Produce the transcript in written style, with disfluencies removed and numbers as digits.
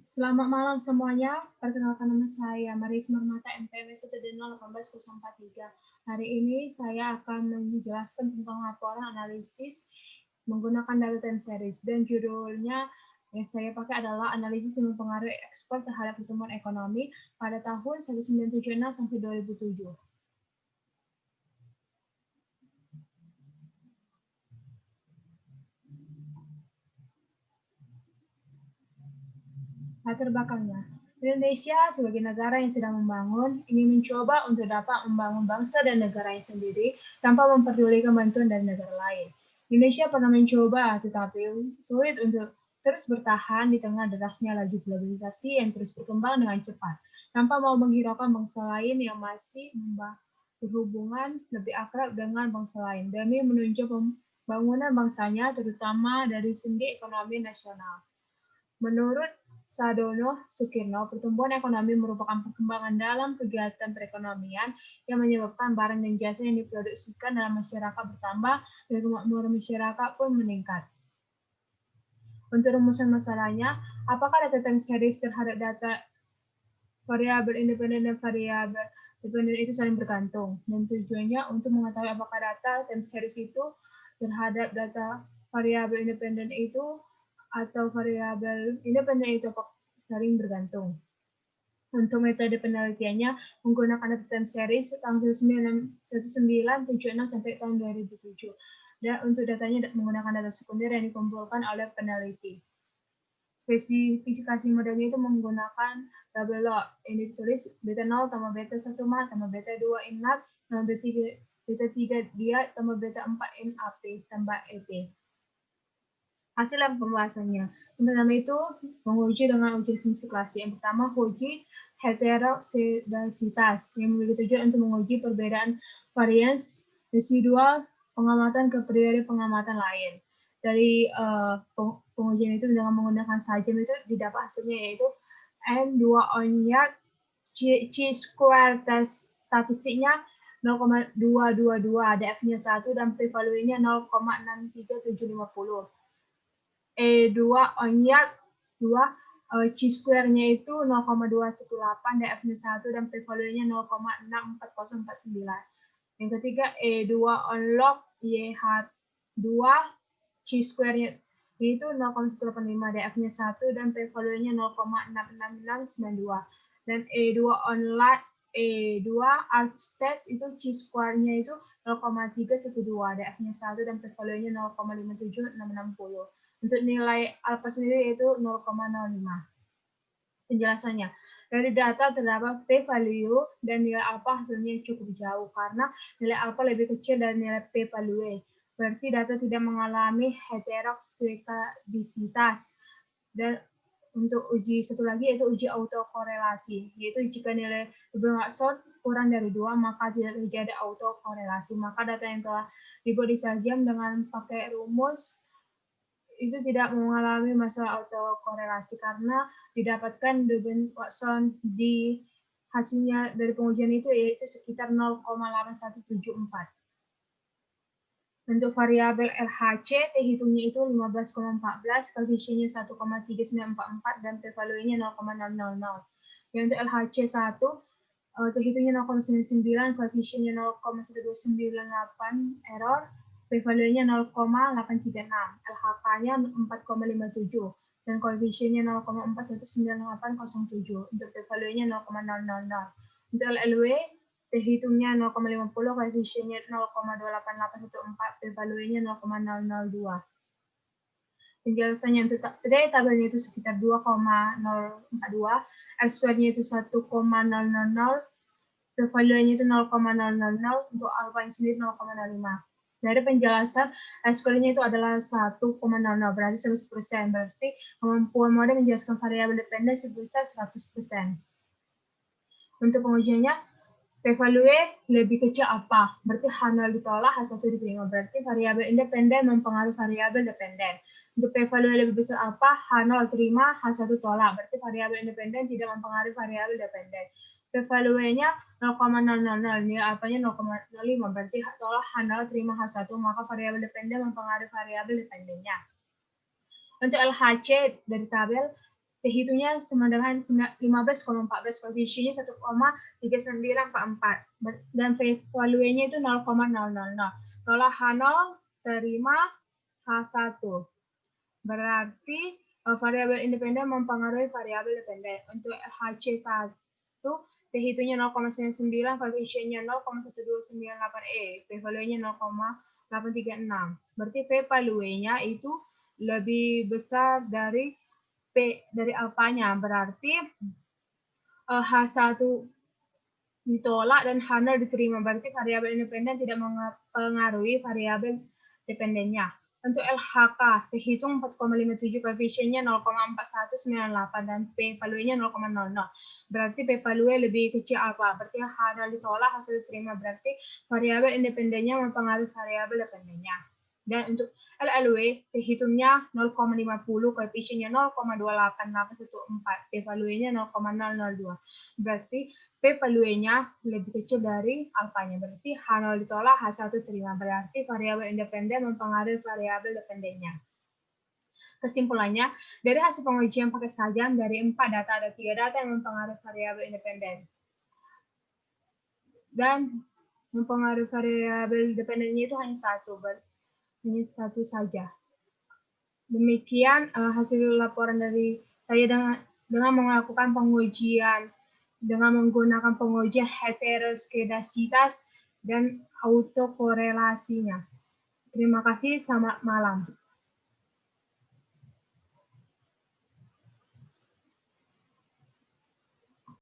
Selamat malam semuanya. Perkenalkan nama saya Maris Marmata MPM 1D018043. Hari ini saya akan menjelaskan tentang laporan analisis menggunakan data time series dan judulnya yang saya pakai adalah analisis yang mempengaruhi ekspor terhadap pertumbuhan ekonomi pada tahun 1976 sampai 2007. Latar belakangnya, Indonesia sebagai negara yang sedang membangun ingin mencoba untuk dapat membangun bangsa dan negaranya sendiri tanpa memperdulikan bantuan dari negara lain. Indonesia pernah mencoba, tetapi sulit untuk terus bertahan di tengah derasnya laju globalisasi yang terus berkembang dengan cepat, tanpa mau menghiraukan bangsa lain yang masih berhubungan lebih akrab dengan bangsa lain demi menunjang pembangunan bangsanya, terutama dari segi ekonomi nasional. Menurut Sadono Sukirno, pertumbuhan ekonomi merupakan perkembangan dalam kegiatan perekonomian yang menyebabkan barang dan jasa yang diproduksikan dalam masyarakat bertambah dan kemakmuran masyarakat pun meningkat. Untuk rumusan masalahnya, apakah data time series terhadap data variabel independen dan variabel dependen itu saling bergantung? Dan tujuannya untuk mengetahui apakah data time series itu terhadap data variabel independen itu atau variabel independen itu saling bergantung. Untuk metode penelitiannya menggunakan data time series tahun 1976 sampai tahun 2007. Dan untuk datanya menggunakan data sekunder yang dikumpulkan oleh peneliti. Spesifikasi modelnya itu menggunakan double law yang ditulis beta 0 tambah beta 1 mat tambah beta 2 in nat tambah beta 3 dia tambah beta 4 in ap tambah ep. Hasil dan pembahasannya. Yang pertama itu menguji dengan uji asumsi klasik. Yang pertama, uji heterosedasitas yang memiliki tujuan untuk menguji perbedaan varians residual pengamatan ke periode pengamatan lain. Dari pengujian itu dengan menggunakan sajam itu didapat hasilnya yaitu N2 onyat chi-square statistiknya 0,222, DF-nya 1 dan p-value-nya 0,63750. E2 onyat 2 chi-square-nya itu 0,218, DF-nya 1 dan p-value-nya 0,64049. Yang ketiga E2 on-log YH2 chi-square-nya itu 0,185, DF-nya 1 dan p-value-nya 0,66692. Dan E2 on-lat E2 arch test itu chi-square-nya itu 0,312, DF-nya 1 dan p-value-nya 0,57660. Untuk nilai alfa sendiri yaitu 0,05. Penjelasannya, dari data terdapat p-value dan nilai alfa hasilnya cukup jauh karena nilai alfa lebih kecil dari nilai p-value. Berarti data tidak mengalami heterosedasitas. Dan untuk uji satu lagi yaitu uji autokorelasi, yaitu jika nilai Watson kurang dari 2 maka tidak terjadi autokorelasi. Maka data yang telah dibuat di sajam dengan pakai rumus itu tidak mengalami masalah autokorelasi karena didapatkan Debye Watson di hasilnya dari pengujian itu yaitu sekitar 0,8174. Untuk variabel LHC, T-hitungnya itu 15,14, koefisiennya 1,3944 dan p-value-nya 0,000. Yang untuk LHC1, T-hitungnya 0,99, koefisiennya 0,1298 error, p-value-nya 0,836, LHK-nya 4,57 dan koefisiennya 0,419807. Untuk p-value-nya 0,000. Untuk LLW T-hitungnya 0,50, koefisiennya 0,28814, p-value-nya 0,002. Penjelasannya untuk tabelnya itu sekitar 2,042, R-square-nya itu 1,000, p-value-nya itu 0,000, untuk alfa-nya sendiri 0,05. Dari penjelasan, R-square-nya itu adalah 1,00, berarti 100%. Berarti kemampuan model menjelaskan variabel dependen sebesar 100%. Untuk pengujiannya, p-value lebih kecil apa? Berarti H0 ditolak, H1 diterima. Berarti variabel independen mempengaruhi variabel dependen. Untuk p-value lebih besar apa? H0 terima, H1 tolak. Berarti variabel independen tidak mempengaruhi variabel dependen. P-value-nya 0,000, nilai alfanya 0,05. Berarti tolak H0 terima H1, maka variabel dependen mempengaruhi variabel dependennya. Untuk LHC dari tabel, Terhitungnya sama dengan 15,14, koefisiennya 1,3944, dan p-value-nya itu 0,000. Tolak H0, terima H1. Berarti variabel independen mempengaruhi variabel dependen. Untuk HC1, terhitungnya 0,99, koefisiennya 0,1298, p-value-nya 0,836. Berarti p-value-nya itu lebih besar dari P dari alfanya, berarti H1 ditolak dan H0 diterima. Berarti variabel independen tidak mempengaruhi variabel dependennya. Untuk LHK, terhitung 4,57, koefisiennya 0,4198, dan P-value-nya 0,00. Berarti P-value lebih kecil alfa. Berarti H0 ditolak, H1 diterima. Berarti variabel independennya mempengaruhi variabel dependennya. Dan untuk LLW, terhitungnya 0,50, koefisiennya 0,28814, P-value-nya 0,002. Berarti P-value-nya lebih kecil dari alfanya. Berarti H0 ditolak, H1 terima. Berarti variabel independen mempengaruhi variabel dependennya. Kesimpulannya, dari hasil pengujian pakai sajam, dari 4 data ada 3 data yang mempengaruhi variabel independen. Dan mempengaruhi variabel dependennya itu hanya satu saja. Demikian hasil laporan dari saya dengan melakukan pengujian dengan menggunakan pengujian heteroskedasitas dan autokorelasinya. Terima kasih, selamat malam.